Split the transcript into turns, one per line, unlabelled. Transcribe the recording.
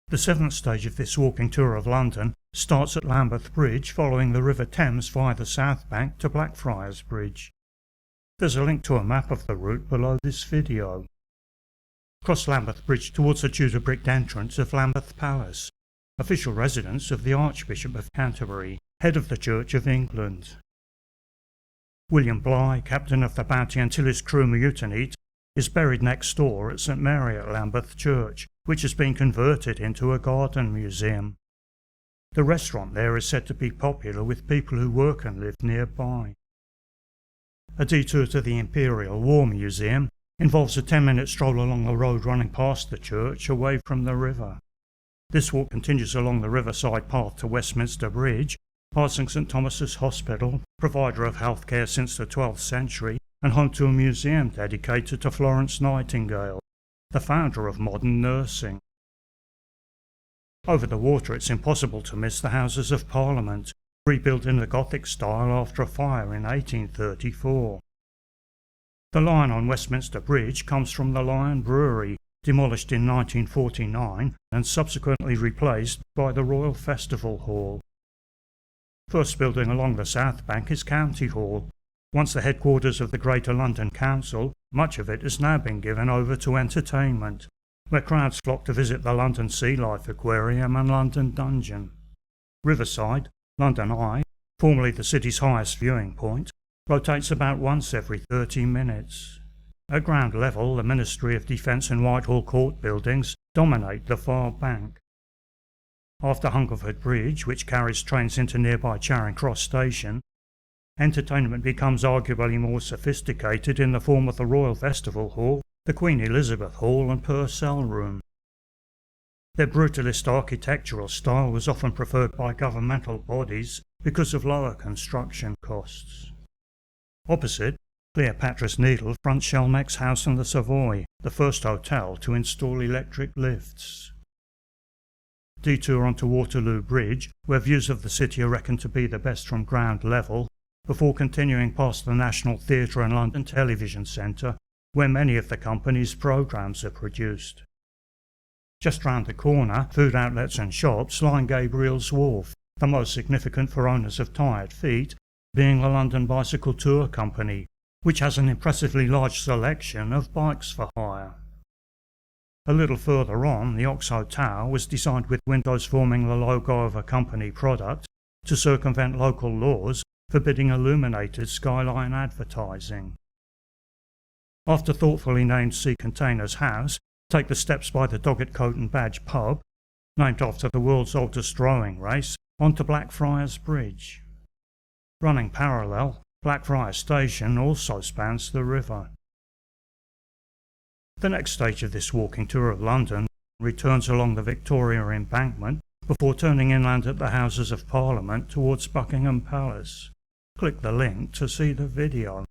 The seventh stage of this walking tour of London starts at Lambeth Bridge, following the River Thames via the South Bank to Blackfriars Bridge. There's a link to a map of the route below this video. Cross Lambeth Bridge towards the Tudor bricked entrance of Lambeth Palace, official residence of the Archbishop of Canterbury, head of the Church of England. William Bligh, captain of the Bounty until his crew mutinied, is buried next door at St Mary at Lambeth Church, which has been converted into a garden museum. The restaurant there is said to be popular with people who work and live nearby. A detour to the Imperial War Museum involves a 10-minute stroll along the road running past the church away from the river. This walk continues along the riverside path to Westminster Bridge, passing St Thomas's Hospital, provider of healthcare since the 12th century, and home to a museum dedicated to Florence Nightingale, the founder of modern nursing. Over the water it's impossible to miss the Houses of Parliament, rebuilt in the Gothic style after a fire in 1834. The Lion on Westminster Bridge comes from the Lion Brewery, demolished in 1949 and subsequently replaced by the Royal Festival Hall. First building along the South Bank is County Hall. Once the headquarters of the Greater London Council, much of it has now been given over to entertainment, where crowds flock to visit the London Sea Life Aquarium and London Dungeon. Riverside, London Eye, formerly the city's highest viewing point, rotates about once every 30 minutes. At ground level, the Ministry of Defence and Whitehall Court buildings dominate the far bank. After Hungerford Bridge, which carries trains into nearby Charing Cross Station, entertainment becomes arguably more sophisticated in the form of the Royal Festival Hall, the Queen Elizabeth Hall and Purcell Room. Their brutalist architectural style was often preferred by governmental bodies because of lower construction costs. Opposite, Cleopatra's Needle fronts Shelmeck's House and the Savoy, the first hotel to install electric lifts. Detour onto Waterloo Bridge, where views of the city are reckoned to be the best from ground level, before continuing past the National Theatre and London Television Centre, where many of the company's programmes are produced. Just round the corner, food outlets and shops line Gabriel's Wharf, the most significant for owners of tired feet being the London Bicycle Tour Company, which has an impressively large selection of bikes for hire. A little further on, the Oxo Tower was designed with windows forming the logo of a company product to circumvent local laws forbidding illuminated skyline advertising. After thoughtfully named Sea Container's House, take the steps by the Doggett Coat and Badge pub, named after the world's oldest rowing race, onto Blackfriars Bridge. Running parallel, Blackfriars Station also spans the river. The next stage of this walking tour of London returns along the Victoria Embankment before turning inland at the Houses of Parliament towards Buckingham Palace. Click the link to see the video.